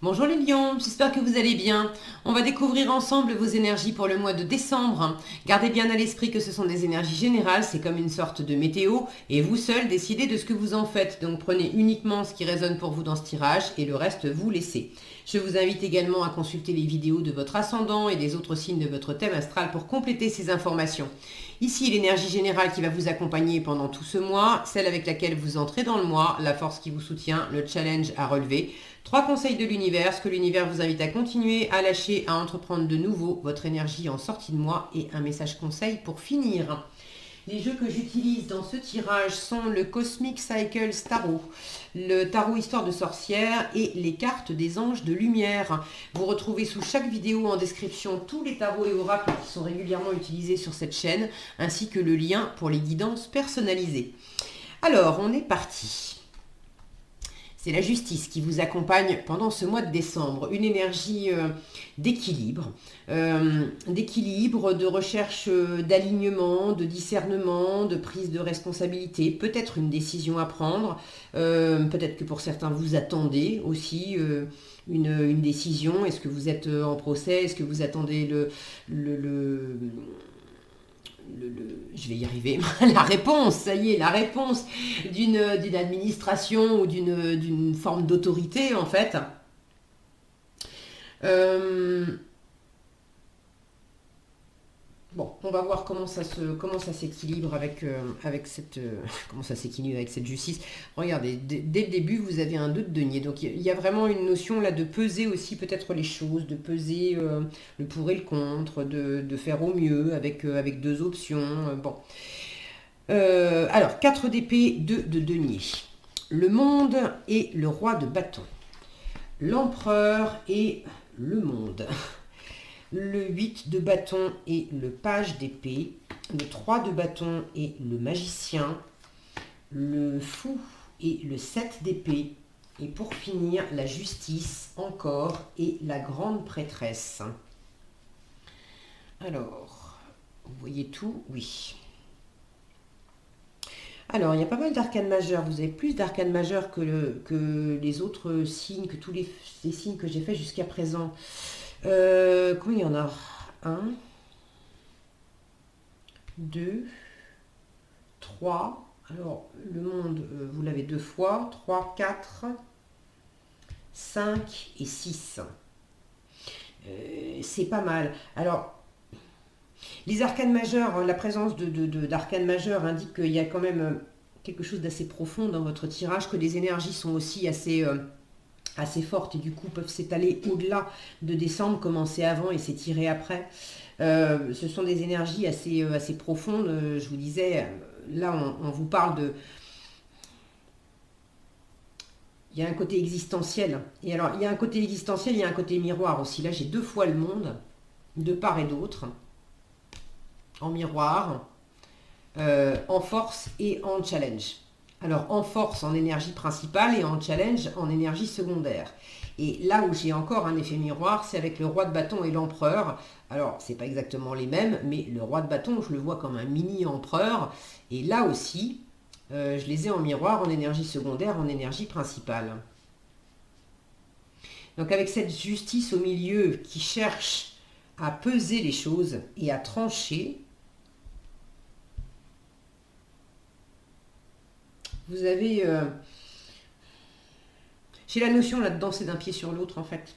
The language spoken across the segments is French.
Bonjour les lions, j'espère que vous allez bien. On va découvrir ensemble vos énergies pour le mois de décembre. Gardez bien à l'esprit que ce sont des énergies générales, c'est comme une sorte de météo et vous seul décidez de ce que vous en faites. Donc prenez uniquement ce qui résonne pour vous dans ce tirage et le reste vous laissez. Je vous invite également à consulter les vidéos de votre ascendant et des autres signes de votre thème astral pour compléter ces informations. Ici, l'énergie générale qui va vous accompagner pendant tout ce mois, celle avec laquelle vous entrez dans le mois, la force qui vous soutient, le challenge à relever. 3 conseils de l'univers, ce que l'univers vous invite à continuer, à lâcher, à entreprendre de nouveau votre énergie en sortie de mois et un message conseil pour finir. Les jeux que j'utilise dans ce tirage sont le Cosmic Cycle Tarot, le tarot histoire de sorcière et les cartes des anges de lumière. Vous retrouvez sous chaque vidéo en description tous les tarots et oracles qui sont régulièrement utilisés sur cette chaîne, ainsi que le lien pour les guidances personnalisées. Alors, on est parti. C'est la justice qui vous accompagne pendant ce mois de décembre. Une énergie d'équilibre, de recherche d'alignement, de discernement, de prise de responsabilité, peut-être une décision à prendre, peut-être que pour certains vous attendez aussi une décision. Est-ce que vous êtes en procès? Est-ce que vous attendez je vais y arriver, la réponse, ça y est, la réponse d'une administration ou d'une forme d'autorité en fait. Bon, on va voir comment ça s'équilibre avec cette comment ça s'équilibre avec cette justice. Regardez, dès le début, vous avez un 2 de denier. Donc il y a vraiment une notion là de peser aussi peut-être les choses, de peser le pour et le contre, de faire au mieux avec deux options. Bon. Alors, 4 d'épée, 2 de denier. Le monde et le roi de bâton. L'empereur et le monde. Le 8 de bâton et le page d'épée, le 3 de bâton et le magicien, le fou et le 7 d'épée, et pour finir, la justice encore et la grande prêtresse. Alors, vous voyez tout? Oui. Alors, il y a pas mal d'arcanes majeures. Vous avez plus d'arcanes majeures que les autres signes, que tous les signes que j'ai fait jusqu'à présent. Combien il y en a? 1, 2, 3. Alors, le monde, vous l'avez 2 fois. 3, 4, 5 et 6. C'est pas mal. Alors, les arcanes majeures, la présence d'arcanes majeures indique qu'il y a quand même quelque chose d'assez profond dans votre tirage, que les énergies sont aussi assez fortes et du coup peuvent s'étaler au-delà de décembre, commencer avant et s'étirer après. Ce sont des énergies assez profondes. Je vous disais, là on vous parle de... Il y a un côté existentiel. Et alors, il y a un côté existentiel, il y a un côté miroir aussi. Là, j'ai 2 fois le monde, de part et d'autre, en miroir, en force et en challenge. Alors en force en énergie principale et en challenge en énergie secondaire. Et là où j'ai encore un effet miroir, c'est avec le roi de bâton et l'empereur. Alors c'est pas exactement les mêmes, mais le roi de bâton, je le vois comme un mini empereur. Et là aussi, je les ai en miroir en énergie secondaire, en énergie principale. Donc avec cette justice au milieu qui cherche à peser les choses et à trancher, vous avez... j'ai la notion là-dedans, c'est d'un pied sur l'autre en fait.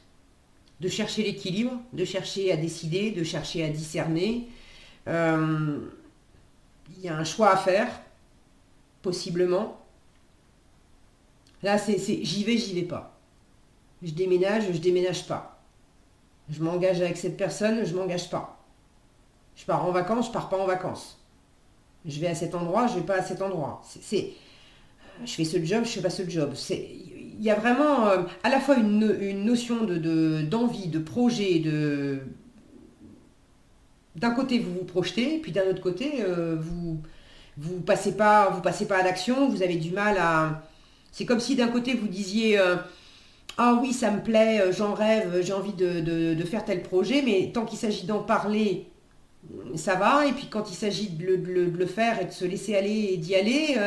De chercher l'équilibre, de chercher à décider, de chercher à discerner. Il y a un choix à faire, possiblement. Là, c'est j'y vais pas. Je déménage pas. Je m'engage avec cette personne, je m'engage pas. Je pars en vacances, je pars pas en vacances. Je vais à cet endroit, je vais pas à cet endroit. Je fais ce job, je fais pas ce job. Il y a vraiment à la fois une notion d'envie, de projet, d'un côté vous vous projetez, puis d'un autre côté vous passez pas à l'action, vous avez du mal à... C'est comme si d'un côté vous disiez ah oui ça me plaît, j'en rêve, j'ai envie de faire tel projet, mais tant qu'il s'agit d'en parler, ça va, et puis quand il s'agit de le faire et de se laisser aller et d'y aller,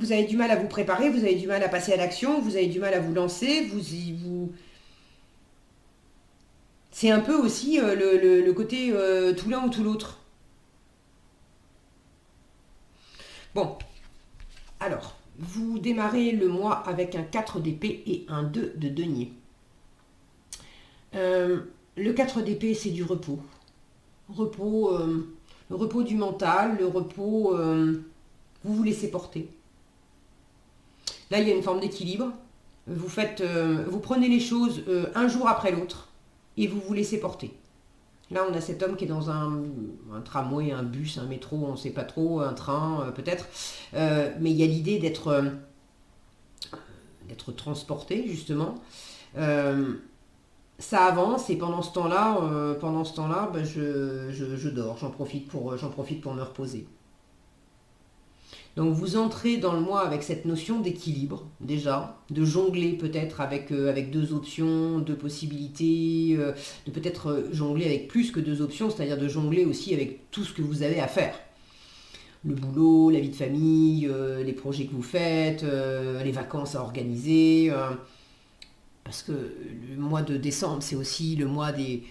vous avez du mal à vous préparer, vous avez du mal à passer à l'action, vous avez du mal à vous lancer, c'est un peu aussi le côté tout l'un ou tout l'autre. Bon, alors, vous démarrez le mois avec un 4 d'épée et un 2 de denier. Le 4 d'épée, c'est du repos. Le repos du mental, le repos, vous vous laissez porter. Là, il y a une forme d'équilibre. Vous prenez les choses un jour après l'autre et vous vous laissez porter. Là, on a cet homme qui est dans un tramway, un bus, un métro, on ne sait pas trop, un train peut-être. Mais il y a l'idée d'être transporté, justement. Ça avance et pendant ce temps-là, ben, je dors, j'en profite pour me reposer. Donc vous entrez dans le mois avec cette notion d'équilibre déjà, de jongler peut-être avec deux options, deux possibilités, de peut-être jongler avec plus que deux options, c'est-à-dire de jongler aussi avec tout ce que vous avez à faire. Le boulot, la vie de famille, les projets que vous faites, les vacances à organiser. Parce que le mois de décembre, c'est aussi le mois des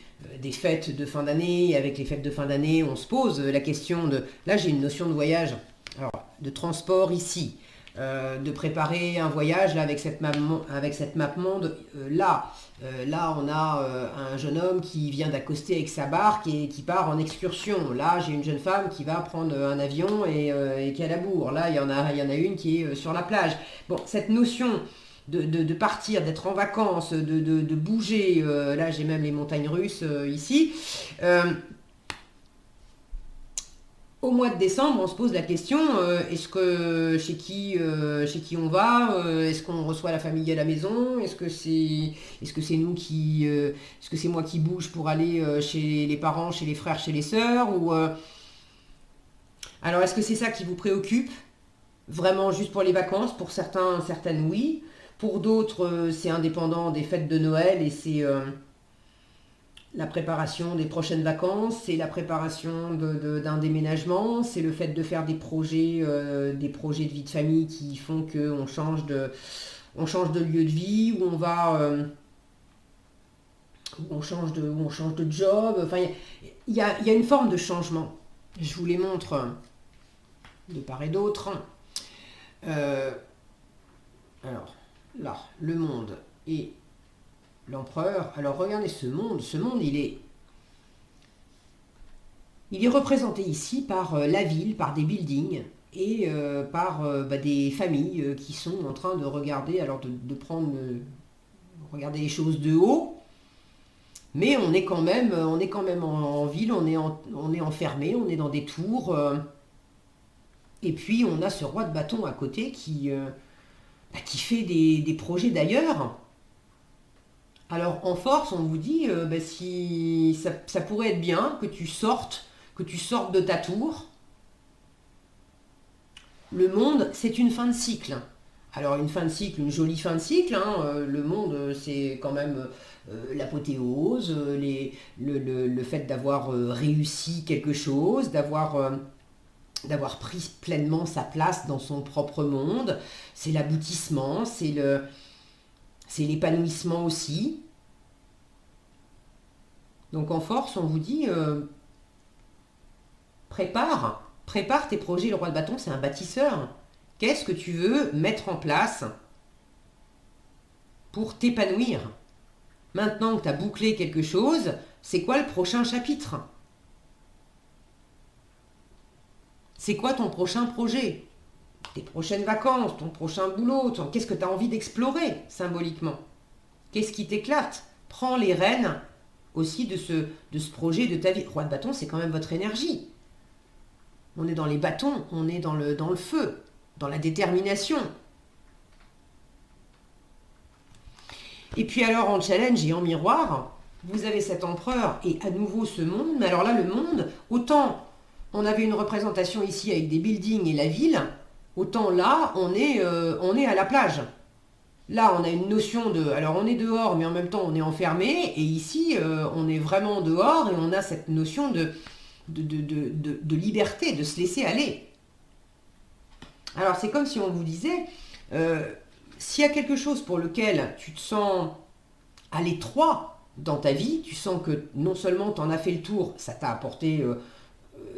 fêtes de fin d'année. Et avec les fêtes de fin d'année, on se pose la question de... Là, j'ai une notion de voyage. Alors, de transport ici, de préparer un voyage là, avec cette map monde. Là, on a un jeune homme qui vient d'accoster avec sa barque et qui part en excursion. Là, j'ai une jeune femme qui va prendre un avion et qui est à la bourre. Là, il y en a une qui est sur la plage. Bon, cette notion de partir, d'être en vacances, de bouger, là, j'ai même les montagnes russes ici. Au mois de décembre, on se pose la question, est-ce que chez qui on va, est-ce qu'on reçoit la famille à la maison, est-ce que c'est nous qui, est-ce que c'est moi qui bouge pour aller chez les parents, chez les frères, chez les sœurs, ou alors est-ce que c'est ça qui vous préoccupe, vraiment juste pour les vacances, pour certaines oui, pour d'autres c'est indépendant des fêtes de Noël et c'est la préparation des prochaines vacances, c'est la préparation d'un déménagement, c'est le fait de faire des projets de vie de famille qui font qu'on change de lieu de vie, où on va, où on change de job. Enfin, il y a une forme de changement. Je vous les montre de part et d'autre. Alors, là, le monde et l'empereur. Alors regardez ce monde, il est représenté ici par la ville, par des buildings et par des familles qui sont en train de regarder, alors regarder les choses de haut, mais on est quand même en ville, on est enfermé, on est dans des tours, et puis on a ce roi de bâton à côté qui fait des projets d'ailleurs. Alors en force, on vous dit, si ça pourrait être bien que tu sortes de ta tour. Le monde, c'est une fin de cycle. Alors une fin de cycle, une jolie fin de cycle. Le monde, c'est quand même l'apothéose, le fait d'avoir réussi quelque chose, d'avoir pris pleinement sa place dans son propre monde. C'est l'aboutissement, c'est l'épanouissement aussi. Donc en force, on vous dit, prépare tes projets. Le roi de bâton, c'est un bâtisseur. Qu'est-ce que tu veux mettre en place pour t'épanouir? Maintenant que tu as bouclé quelque chose, c'est quoi le prochain chapitre? C'est quoi ton prochain projet? Tes prochaines vacances, ton prochain boulot, qu'est-ce que tu as envie d'explorer symboliquement? Qu'est-ce qui t'éclate? Prends les rênes aussi de ce projet de ta vie. Roi de bâton, c'est quand même votre énergie. On est dans les bâtons, on est dans le feu, dans la détermination. Et puis alors en challenge et en miroir, vous avez cet empereur et à nouveau ce monde. Mais alors là, le monde, autant on avait une représentation ici avec des buildings et la ville, autant là, on est à la plage. Là, on a une notion de... Alors, on est dehors, mais en même temps, on est enfermé. Et ici, on est vraiment dehors et on a cette notion de liberté, de se laisser aller. Alors c'est comme si on vous disait, s'il y a quelque chose pour lequel tu te sens à l'étroit dans ta vie, tu sens que non seulement tu en as fait le tour, ça t'a apporté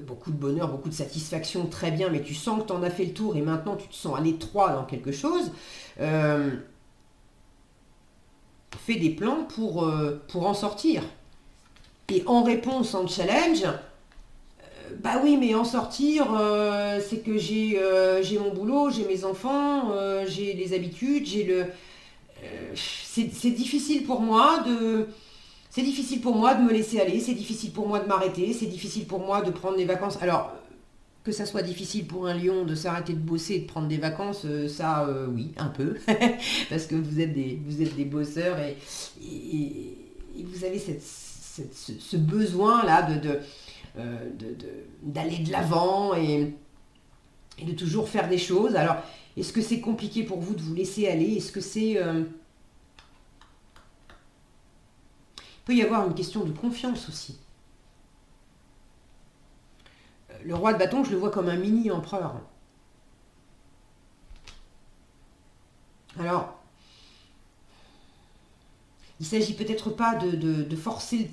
beaucoup de bonheur, beaucoup de satisfaction, très bien, mais tu sens que tu en as fait le tour et maintenant tu te sens à l'étroit dans quelque chose, fais des plans pour en sortir. Et en réponse, en challenge, bah oui, mais en sortir, c'est que j'ai mon boulot, j'ai mes enfants, j'ai les habitudes, j'ai le... c'est difficile pour moi de... C'est difficile pour moi de me laisser aller, c'est difficile pour moi de m'arrêter, c'est difficile pour moi de prendre des vacances. Alors, que ça soit difficile pour un lion de s'arrêter de bosser et de prendre des vacances, ça, oui, un peu. Parce que vous êtes des bosseurs et vous avez ce besoin-là d'aller de l'avant et de toujours faire des choses. Alors, est-ce que c'est compliqué pour vous de vous laisser aller? Est-ce que c'est... Il peut y avoir une question de confiance aussi. Le roi de bâton, je le vois comme un mini-empereur. Alors, il ne s'agit peut-être pas de forcer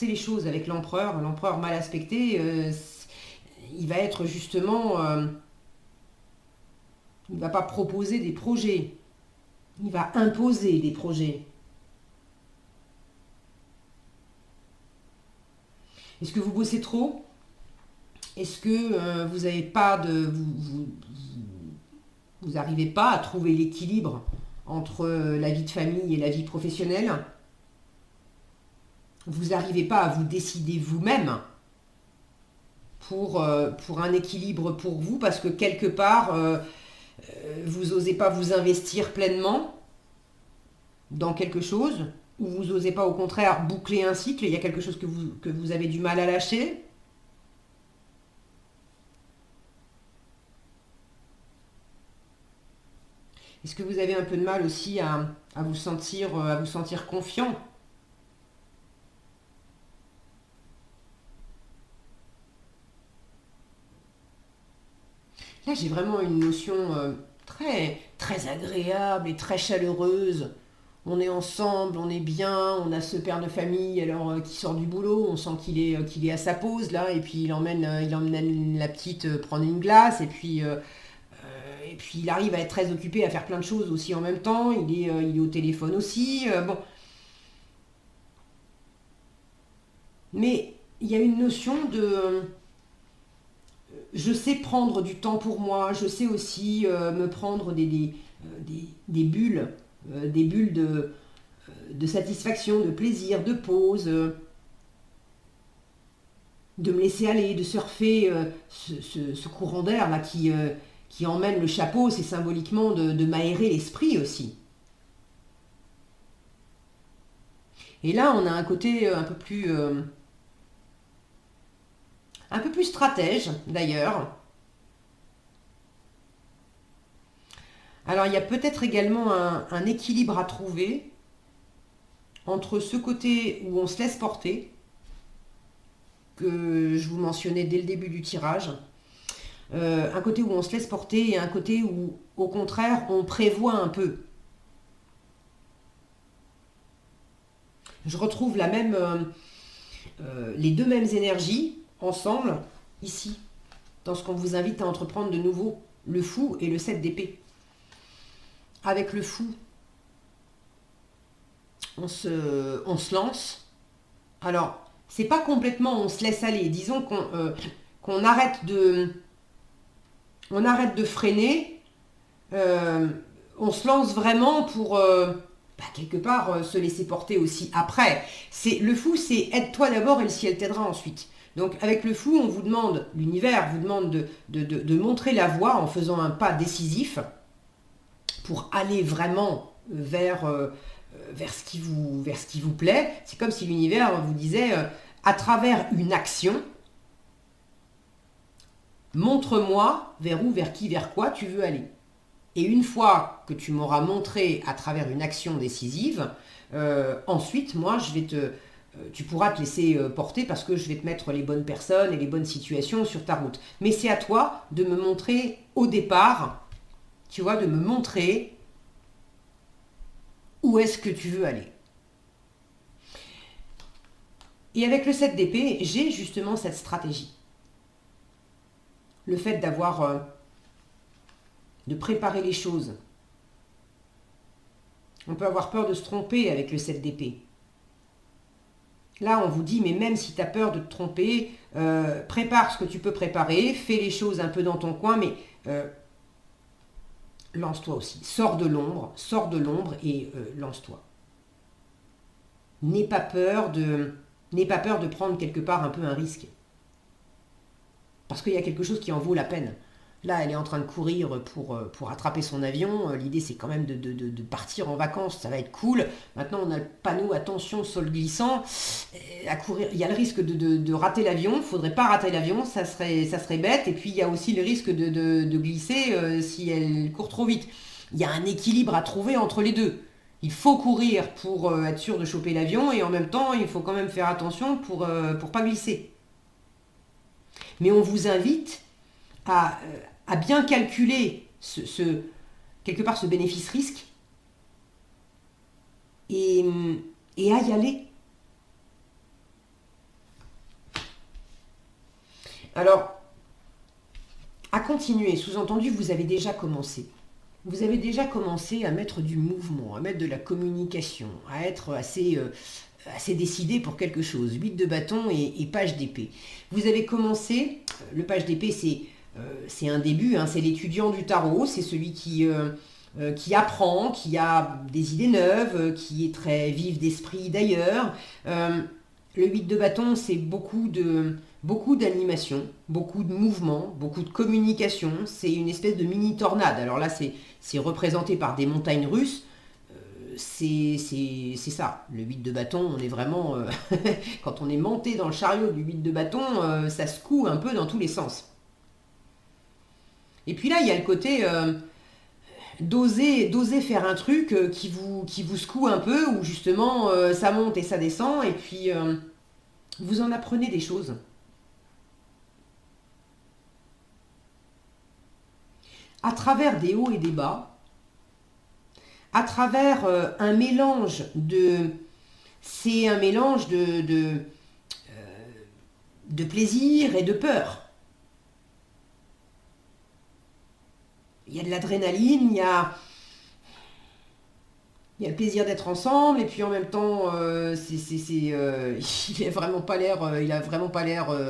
les choses avec l'empereur. L'empereur mal aspecté, il va être justement... il ne va pas proposer des projets. Il va imposer des projets. Est-ce que vous bossez trop? Est-ce que vous n'avez pas de... Vous n'arrivez pas à trouver l'équilibre entre la vie de famille et la vie professionnelle? Vous n'arrivez pas à vous décider vous-même pour un équilibre pour vous parce que quelque part, vous n'osez pas vous investir pleinement dans quelque chose ou vous n'osez pas au contraire boucler un cycle, il y a quelque chose que vous avez du mal à lâcher? Est-ce que vous avez un peu de mal aussi à vous sentir confiant? Là, j'ai vraiment une notion très, très agréable et très chaleureuse. On est ensemble, on est bien, on a ce père de famille alors qui sort du boulot, on sent qu'il est à sa pause là, et puis il emmène la petite prendre une glace, et puis il arrive à être très occupé à faire plein de choses aussi en même temps, il est au téléphone aussi, bon. Mais il y a une notion de je sais prendre du temps pour moi, je sais aussi me prendre des bulles, des bulles de satisfaction, de plaisir, de pause, de me laisser aller, de surfer ce courant d'air là qui emmène le chapeau, c'est symboliquement de m'aérer l'esprit aussi. Et là, on a un côté un peu plus stratège d'ailleurs. Alors il y a peut-être également un équilibre à trouver entre ce côté où on se laisse porter, que je vous mentionnais dès le début du tirage, un côté où on se laisse porter et un côté où au contraire on prévoit un peu. Je retrouve les deux mêmes énergies ensemble ici, dans ce qu'on vous invite à entreprendre de nouveau, le fou et le 7 d'épée. Avec le fou, on se lance. Alors, c'est pas complètement on se laisse aller. Disons qu'on arrête on arrête de freiner. On se lance vraiment pour quelque part se laisser porter aussi après. Le fou, c'est aide-toi d'abord et le ciel t'aidera ensuite. Donc avec le fou, on vous demande, l'univers vous demande de montrer la voie en faisant un pas décisif pour aller vraiment vers ce qui vous plaît. C'est comme si l'univers vous disait, à travers une action, montre-moi vers où, vers qui, vers quoi tu veux aller. Et une fois que tu m'auras montré à travers une action décisive, ensuite, moi, tu pourras te laisser porter parce que je vais te mettre les bonnes personnes et les bonnes situations sur ta route. Mais c'est à toi de me montrer au départ, tu vois, de me montrer où est-ce que tu veux aller. Et avec le 7 d'épée, j'ai justement cette stratégie. Le fait d'avoir, de préparer les choses. On peut avoir peur de se tromper avec le 7 d'épée. Là, on vous dit, mais même si tu as peur de te tromper, prépare ce que tu peux préparer, fais les choses un peu dans ton coin, mais lance-toi aussi. Sors de l'ombre et lance-toi. N'aie pas peur de prendre quelque part un peu un risque. Parce qu'il y a quelque chose qui en vaut la peine. Là, elle est en train de courir pour attraper son avion. L'idée, c'est quand même de partir en vacances. Ça va être cool. Maintenant, on a le panneau attention sol glissant. À courir, il y a le risque de rater l'avion. Il ne faudrait pas rater l'avion. Ça serait bête. Et puis, il y a aussi le risque de glisser si elle court trop vite. Il y a un équilibre à trouver entre les deux. Il faut courir pour être sûr de choper l'avion. Et en même temps, il faut quand même faire attention pour pas glisser. Mais on vous invite à bien calculer quelque part ce bénéfice-risque et à y aller. Alors, à continuer, sous-entendu, vous avez déjà commencé. Vous avez déjà commencé à mettre du mouvement, à mettre de la communication, à être assez décidé pour quelque chose. 8 de bâton et page d'épée. Vous avez commencé, le page d'épée c'est un début, hein, c'est l'étudiant du tarot, c'est celui qui apprend, qui a des idées neuves, qui est très vif d'esprit d'ailleurs. Le 8 de bâton, c'est beaucoup d'animation, beaucoup de mouvement, beaucoup de communication. C'est une espèce de mini tornade. Alors là, c'est représenté par des montagnes russes. C'est ça, le 8 de bâton, on est vraiment... quand on est monté dans le chariot du 8 de bâton, ça secoue un peu dans tous les sens. Et puis là, il y a le côté d'oser faire un truc qui vous secoue un peu, où justement ça monte et ça descend, et puis vous en apprenez des choses. À travers des hauts et des bas, à travers un mélange de... C'est un mélange de plaisir et de peur. Il y a de l'adrénaline, il y a le plaisir d'être ensemble, et puis en même temps, il a vraiment pas l'air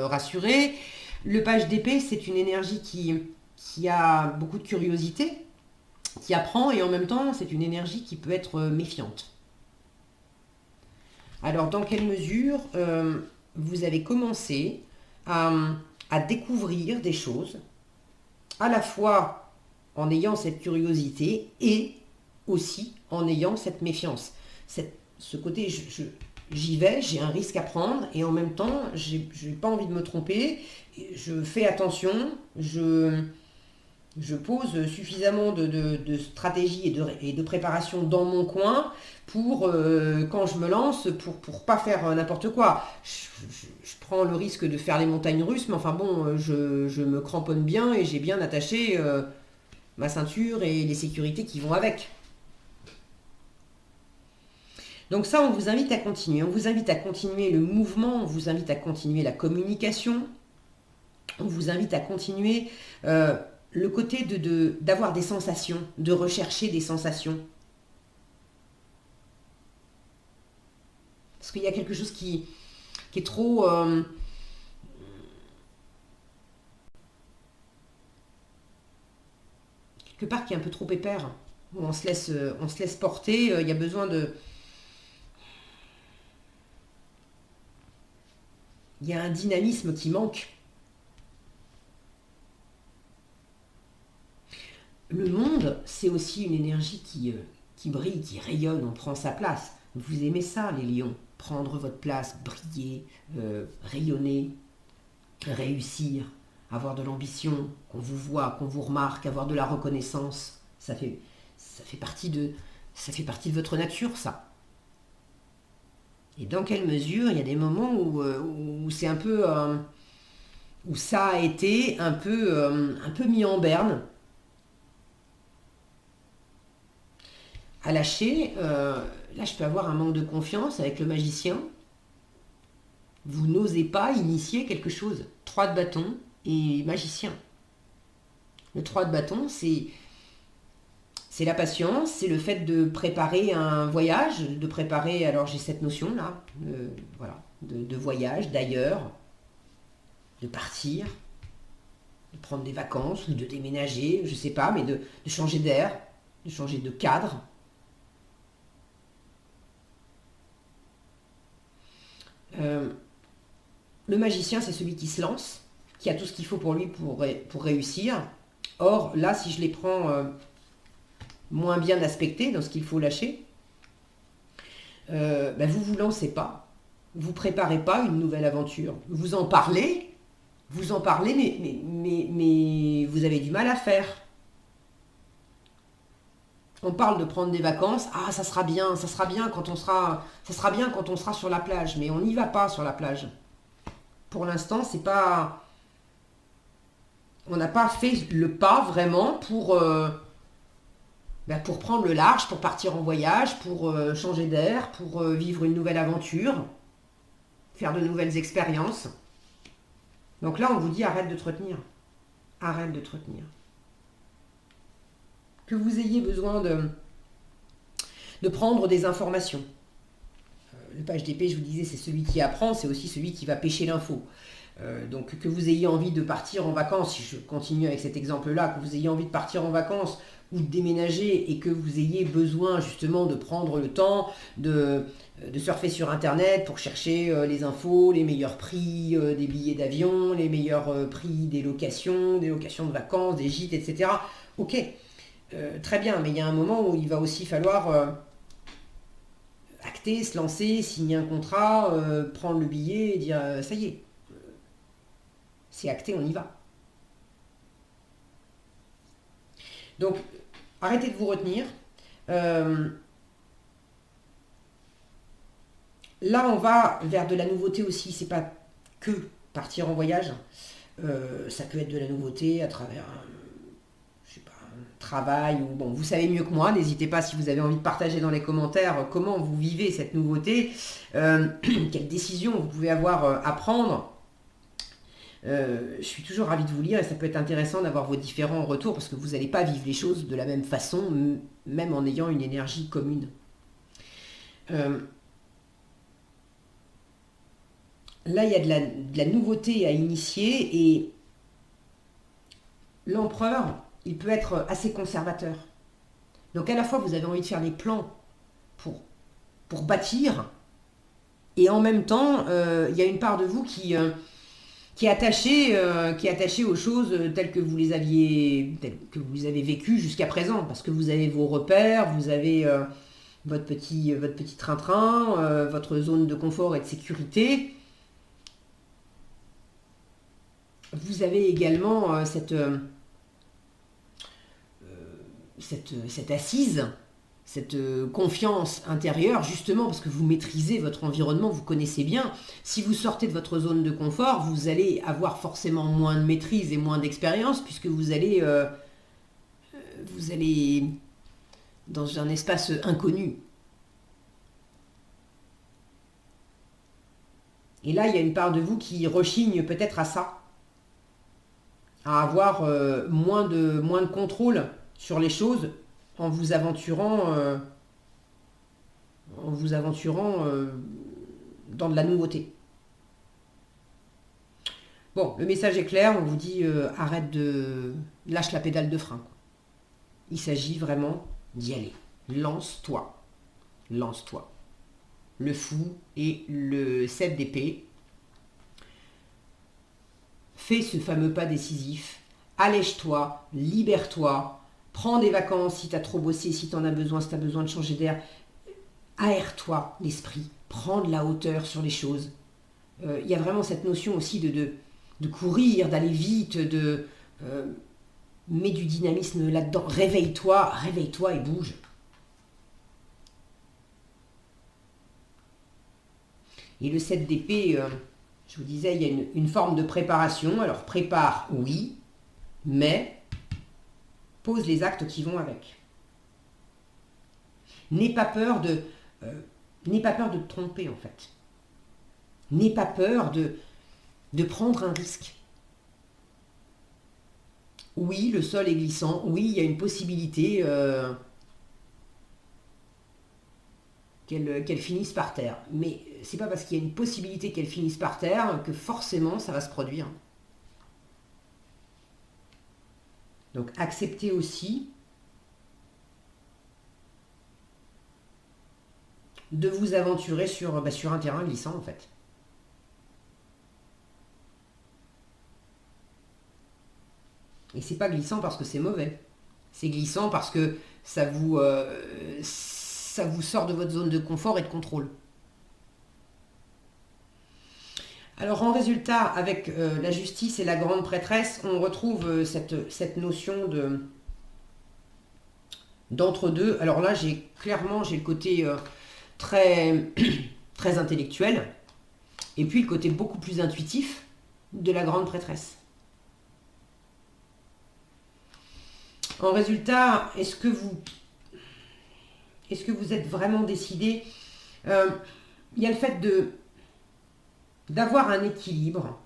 rassuré. Le page d'épée, c'est une énergie qui a beaucoup de curiosité, qui apprend, et en même temps, c'est une énergie qui peut être méfiante. Alors, dans quelle mesure vous avez commencé à découvrir des choses, à la fois en ayant cette curiosité et aussi en ayant cette méfiance. Ce côté, j'y vais, j'ai un risque à prendre et en même temps, j'ai pas envie de me tromper, je fais attention, je pose suffisamment de stratégie et de préparation dans mon coin pour, quand je me lance, pour pas faire n'importe quoi. Je prends le risque de faire les montagnes russes, mais enfin bon, je me cramponne bien et j'ai bien attaché ma ceinture et les sécurités qui vont avec. Donc ça, on vous invite à continuer. On vous invite à continuer le mouvement, on vous invite à continuer la communication, on vous invite à continuer le côté d'avoir des sensations, de rechercher des sensations. Parce qu'il y a quelque chose qui est trop... quelque part qui est un peu trop épais, où on se laisse porter, il y a besoin de... Il y a un dynamisme qui manque. Le monde, c'est aussi une énergie qui brille, qui rayonne, on prend sa place. Vous aimez ça, les lions, prendre votre place, briller, rayonner, réussir, avoir de l'ambition, qu'on vous voit, qu'on vous remarque, avoir de la reconnaissance. Ça fait partie de votre nature, ça. Et dans quelle mesure il y a des moments où c'est un peu... où ça a été un peu mis en berne, à lâcher. Là, je peux avoir un manque de confiance avec le magicien. Vous n'osez pas initier quelque chose. 3 de bâton et magicien. Le 3 de bâton, c'est la patience, c'est le fait de préparer un voyage, de préparer, alors j'ai cette notion-là, voilà, de voyage, d'ailleurs, de partir, de prendre des vacances ou de déménager, je sais pas, mais de changer d'air, de changer de cadre. Le magicien, c'est celui qui se lance, qui a tout ce qu'il faut pour lui pour réussir. Or, là, si je les prends moins bien aspectés dans ce qu'il faut lâcher, vous vous lancez pas. Vous préparez pas une nouvelle aventure. Vous en parlez, mais vous avez du mal à faire. On parle de prendre des vacances. Ah, ça sera bien quand on sera sur la plage, mais on n'y va pas sur la plage. Pour l'instant, c'est pas, on n'a pas fait le pas vraiment pour prendre le large, pour partir en voyage, pour changer d'air, pour vivre une nouvelle aventure, faire de nouvelles expériences. Donc là, on vous dit arrête de te retenir. Arrête de te retenir. Que vous ayez besoin de prendre des informations. Le page d'épée, je vous disais, c'est celui qui apprend, c'est aussi celui qui va pêcher l'info. Donc que vous ayez envie de partir en vacances, si je continue avec cet exemple-là, que vous ayez envie de partir en vacances ou de déménager et que vous ayez besoin justement de prendre le temps de surfer sur Internet pour chercher les infos, les meilleurs prix des billets d'avion, les meilleurs prix des locations de vacances, des gîtes, etc. Ok, très bien, mais il y a un moment où il va aussi falloir acter, se lancer, signer un contrat, prendre le billet et dire ça y est, c'est acté, on y va. Donc, arrêtez de vous retenir. Là, on va vers de la nouveauté aussi. C'est pas que partir en voyage. Ça peut être de la nouveauté à travers un travail ou bon, vous savez mieux que moi. N'hésitez pas si vous avez envie de partager dans les commentaires comment vous vivez cette nouveauté, quelles décisions vous pouvez avoir à prendre. Je suis toujours ravie de vous lire et ça peut être intéressant d'avoir vos différents retours parce que vous n'allez pas vivre les choses de la même façon, même en ayant une énergie commune. Là, il y a de la nouveauté à initier et l'empereur, il peut être assez conservateur. Donc à la fois, vous avez envie de faire des plans pour bâtir et en même temps, il y a une part de vous qui est attachée aux choses telles que vous les avez vécues jusqu'à présent, parce que vous avez vos repères, vous avez votre petit train-train, votre zone de confort et de sécurité. Vous avez également cette assise, cette confiance intérieure, justement parce que vous maîtrisez votre environnement, vous connaissez bien. Si vous sortez de votre zone de confort, vous allez avoir forcément moins de maîtrise et moins d'expérience, puisque vous allez dans un espace inconnu. Et là, il y a une part de vous qui rechigne peut-être à ça, à avoir moins de contrôle sur les choses en vous aventurant dans de la nouveauté. Bon, le message est clair, on vous dit lâche la pédale de frein. Il s'agit vraiment d'y aller. Lance-toi. Lance-toi. Le fou et le 7 d'épée. Fais ce fameux pas décisif. Allège-toi, libère-toi. Prends des vacances si tu as trop bossé, si tu en as besoin, si tu as besoin de changer d'air. Aère-toi l'esprit. Prends de la hauteur sur les choses. Il y a vraiment cette notion aussi de courir, d'aller vite, mets du dynamisme là-dedans. Réveille-toi et bouge. Et le 7 d'épée, je vous disais, il y a une forme de préparation. Alors prépare, oui, mais pose les actes qui vont avec. N'aie pas peur de te tromper en fait. N'aie pas peur de prendre un risque. Oui, le sol est glissant. Oui, il y a une possibilité qu'elle finisse par terre. Mais c'est pas parce qu'il y a une possibilité qu'elle finisse par terre que forcément ça va se produire. Donc acceptez aussi de vous aventurer sur un terrain glissant en fait. Et c'est pas glissant parce que c'est mauvais. C'est glissant parce que ça vous sort de votre zone de confort et de contrôle. Alors en résultat, avec la justice et la grande prêtresse, on retrouve cette notion d'entre-deux. Alors là, j'ai le côté très, très intellectuel, et puis le côté beaucoup plus intuitif de la grande prêtresse. En résultat, est-ce que vous êtes vraiment décidé? Il y a le fait d'avoir un équilibre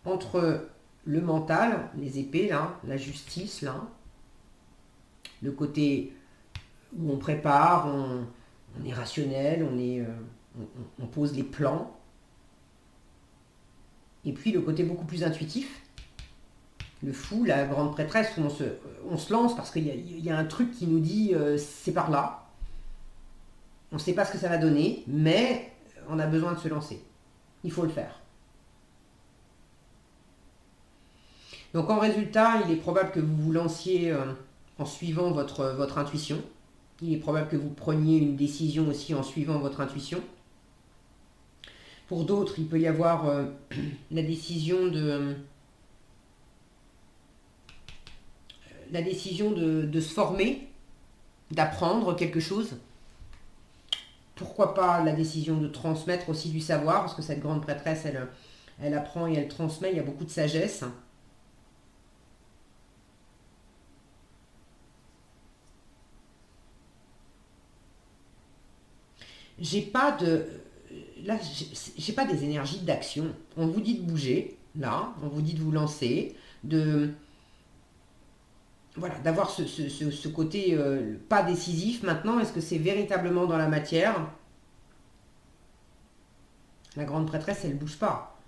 entre le mental, les épées là, la justice là, le côté où on prépare, on est rationnel, on pose les plans, et puis le côté beaucoup plus intuitif, le fou, la grande prêtresse, où on se lance parce qu'il y a un truc qui nous dit c'est par là. On ne sait pas ce que ça va donner, mais on a besoin de se lancer. Il faut le faire. Donc en résultat, il est probable que vous vous lanciez en suivant votre intuition. Il est probable que vous preniez une décision aussi en suivant votre intuition. Pour d'autres, il peut y avoir la décision de se former, d'apprendre quelque chose. Pourquoi pas la décision de transmettre aussi du savoir, parce que cette grande prêtresse, elle apprend et elle transmet, il y a beaucoup de sagesse. J'ai pas des énergies d'action. On vous dit de bouger, là, on vous dit de vous lancer, d'avoir ce côté pas décisif. Maintenant, est-ce que c'est véritablement dans la matière? La grande prêtresse, elle bouge pas.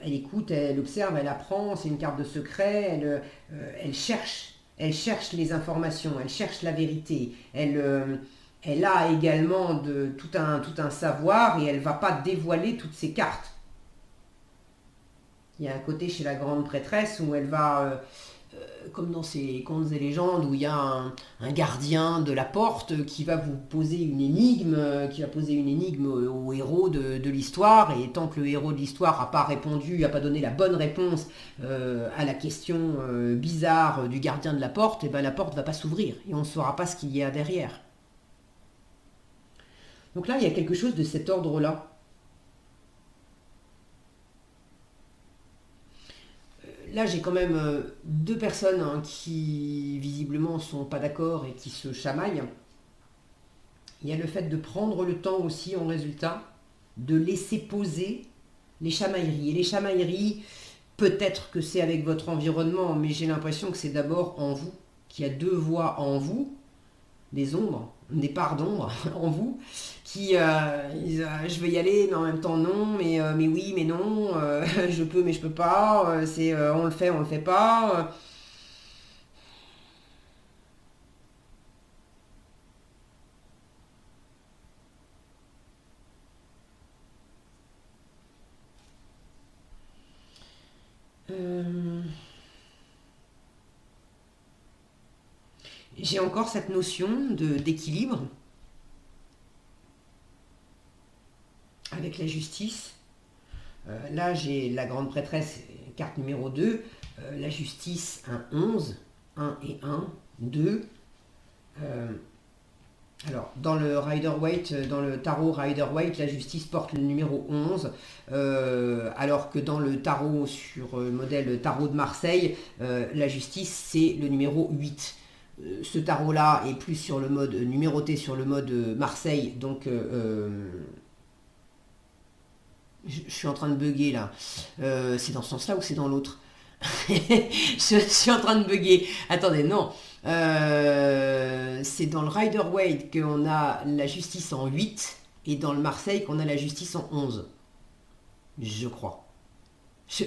Elle écoute, elle observe, elle apprend, c'est une carte de secret, elle cherche les informations, elle cherche la vérité, elle a également tout un savoir et elle ne va pas dévoiler toutes ses cartes. Il y a un côté chez la grande prêtresse où elle va, comme dans ces contes et légendes, où il y a un gardien de la porte qui va vous poser une énigme, au héros de l'histoire, et tant que le héros de l'histoire n'a pas répondu, n'a pas donné la bonne réponse à la question bizarre du gardien de la porte, et ben la porte ne va pas s'ouvrir, et on ne saura pas ce qu'il y a derrière. Donc là, il y a quelque chose de cet ordre-là. Là, j'ai quand même deux personnes qui visiblement sont pas d'accord et qui se chamaillent. Il y a le fait de prendre le temps aussi en résultat, de laisser poser les chamailleries. Et les chamailleries, peut-être que c'est avec votre environnement, mais j'ai l'impression que c'est d'abord en vous, qu'il y a deux voix en vous, des ombres, des parts d'ombre en vous, qui disent je vais y aller, mais en même temps non, mais oui, mais non, je peux, mais je peux pas, on le fait, on le fait pas. J'ai encore cette notion d'équilibre avec la justice. Là, j'ai la grande prêtresse, carte numéro 2, la justice, un 11, 1 et 1, 2. Alors, dans le Rider-Waite, dans le tarot Rider-Waite, la justice porte le numéro 11, alors que dans le tarot sur le modèle tarot de Marseille, la justice, c'est le numéro 8. Ce tarot-là est plus sur le mode numéroté, sur le mode Marseille, donc je suis en train de bugger là. C'est dans ce sens-là ou c'est dans l'autre? Je suis en train de bugger. Attendez, non. C'est dans le Rider-Waite qu'on a la justice en 8 et dans le Marseille qu'on a la justice en 11. Je crois.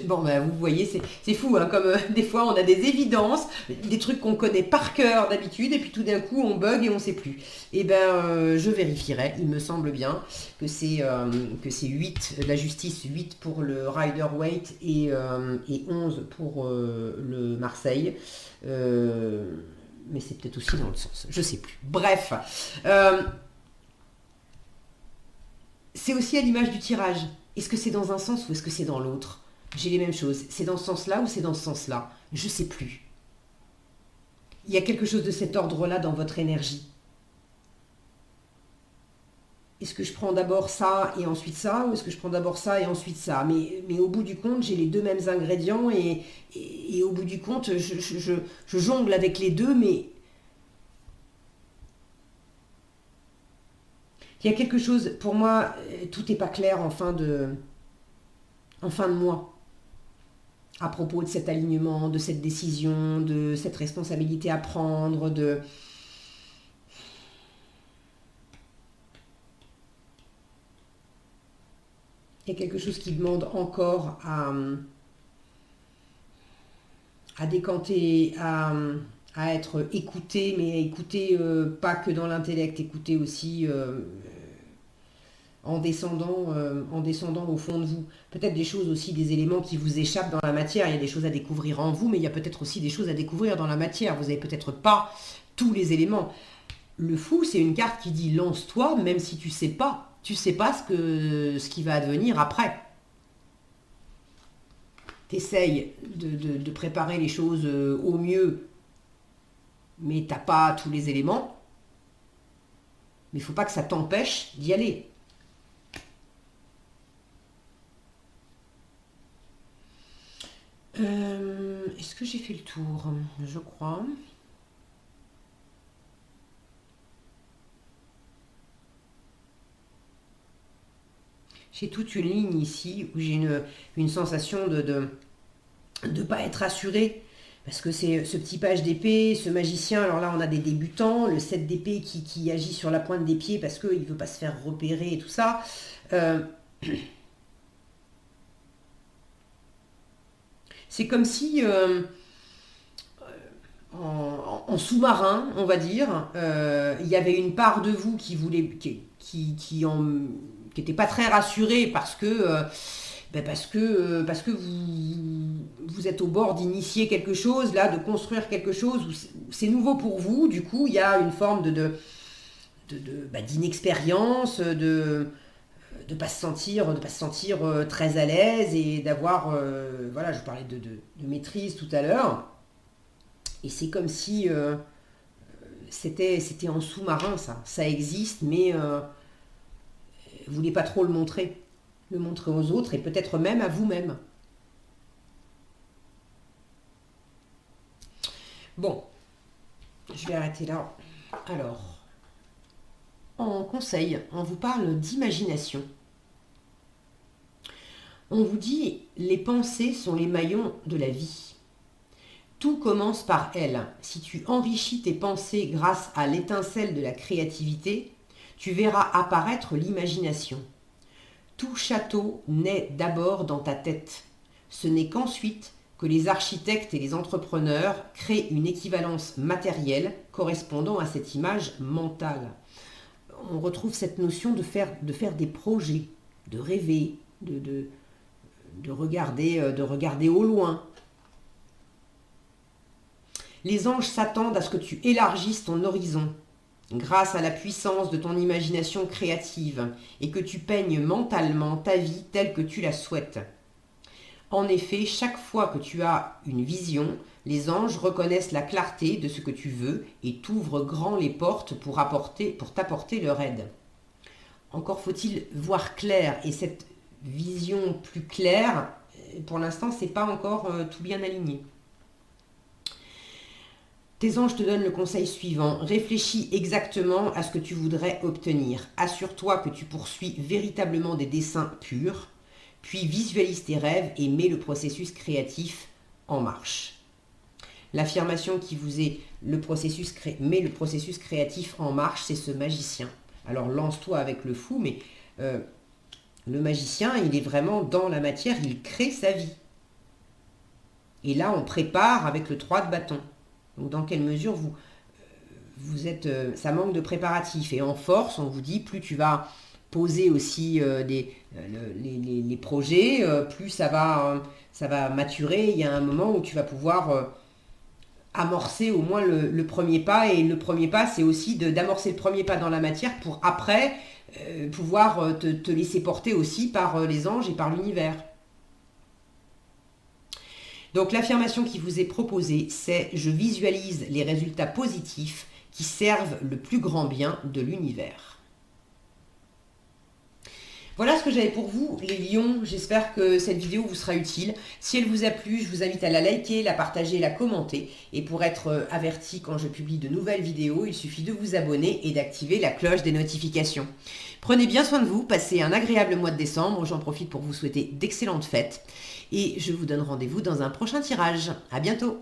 Bon, ben, vous voyez, c'est fou, hein, comme des fois on a des évidences, des trucs qu'on connaît par cœur d'habitude, et puis tout d'un coup on bug et on ne sait plus. Et ben, je vérifierai, il me semble bien que c'est 8, la justice 8 pour le Rider-Waite et 11 pour le Marseille. Mais c'est peut-être aussi dans le sens, je sais plus. Bref, c'est aussi à l'image du tirage. Est-ce que c'est dans un sens ou est-ce que c'est dans l'autre? J'ai les mêmes choses. C'est dans ce sens-là ou c'est dans ce sens-là? Je sais plus. Il y a quelque chose de cet ordre-là dans votre énergie. Est-ce que je prends d'abord ça et ensuite ça, ou est-ce que je prends d'abord ça et ensuite ça? Mais au bout du compte, j'ai les deux mêmes ingrédients et au bout du compte, je jongle avec les deux, mais il y a quelque chose, pour moi, tout n'est pas clair en fin de mois. À propos de cet alignement, de cette décision, de cette responsabilité à prendre, Il y a quelque chose qui demande encore à décanter, à être écouté, mais écouté pas que dans l'intellect, écouté aussi en descendant au fond de vous. Peut-être des choses aussi, des éléments qui vous échappent dans la matière. Il y a des choses à découvrir en vous, mais il y a peut-être aussi des choses à découvrir dans la matière. Vous n'avez peut-être pas tous les éléments. Le fou, c'est une carte qui dit lance-toi, même si tu sais pas. Tu sais pas ce qui va advenir après. T'essayes de préparer les choses au mieux, mais t'as pas tous les éléments. Mais il faut pas que ça t'empêche d'y aller. Est-ce que j'ai fait le tour? Je crois. J'ai toute une ligne ici où j'ai une sensation de ne pas être assuré. Parce que c'est ce petit page d'épée, ce magicien, alors là on a des débutants, le 7 d'épée qui agit sur la pointe des pieds parce qu'il ne veut pas se faire repérer et tout ça. C'est comme si en sous-marin, on va dire, il y avait une part de vous qui voulait, qui n'était pas très rassurée parce que parce que vous êtes au bord d'initier quelque chose, là, de construire quelque chose où c'est nouveau pour vous. Du coup, il y a une forme d'inexpérience, de pas se sentir très à l'aise et d'avoir, voilà, je parlais de maîtrise tout à l'heure. Et c'est comme si c'était en sous-marin, ça existe, mais vous voulez pas trop le montrer aux autres et peut-être même à vous-même. Bon, je vais arrêter là. Alors, en conseil, on vous parle d'imagination. On vous dit, les pensées sont les maillons de la vie. Tout commence par elles. Si tu enrichis tes pensées grâce à l'étincelle de la créativité, tu verras apparaître l'imagination. Tout château naît d'abord dans ta tête. Ce n'est qu'ensuite que les architectes et les entrepreneurs créent une équivalence matérielle correspondant à cette image mentale. On retrouve cette notion de faire des projets, de rêver, de regarder au loin. Les anges s'attendent à ce que tu élargisses ton horizon grâce à la puissance de ton imagination créative et que tu peignes mentalement ta vie telle que tu la souhaites. En effet, chaque fois que tu as une vision, Les anges reconnaissent la clarté de ce que tu veux et t'ouvrent grand les portes pour t'apporter leur aide. Encore faut-il voir clair, et cette vision plus claire, pour l'instant, c'est pas encore tout bien aligné. Tes anges te donnent le conseil suivant. Réfléchis exactement à ce que tu voudrais obtenir. Assure-toi que tu poursuis véritablement des desseins purs, puis visualise tes rêves et mets le processus créatif en marche. L'affirmation qui vous est mets le processus créatif en marche, c'est ce magicien. Alors lance-toi avec le fou, mais le magicien, il est vraiment dans la matière, il crée sa vie. Et là, on prépare avec le 3 de bâton. Donc dans quelle mesure vous êtes... ça manque de préparatif. Et en force, on vous dit, plus tu vas poser aussi les projets, plus ça va maturer. Il y a un moment où tu vas pouvoir amorcer au moins le premier pas. Et le premier pas, c'est aussi d'amorcer le premier pas dans la matière pour après pouvoir te laisser porter aussi par les anges et par l'univers. Donc l'affirmation qui vous est proposée, c'est « Je visualise les résultats positifs qui servent le plus grand bien de l'univers ». Voilà ce que j'avais pour vous, les lions. J'espère que cette vidéo vous sera utile. Si elle vous a plu, je vous invite à la liker, la partager, la commenter. Et pour être averti quand je publie de nouvelles vidéos, il suffit de vous abonner et d'activer la cloche des notifications. Prenez bien soin de vous, passez un agréable mois de décembre. J'en profite pour vous souhaiter d'excellentes fêtes. Et je vous donne rendez-vous dans un prochain tirage. À bientôt!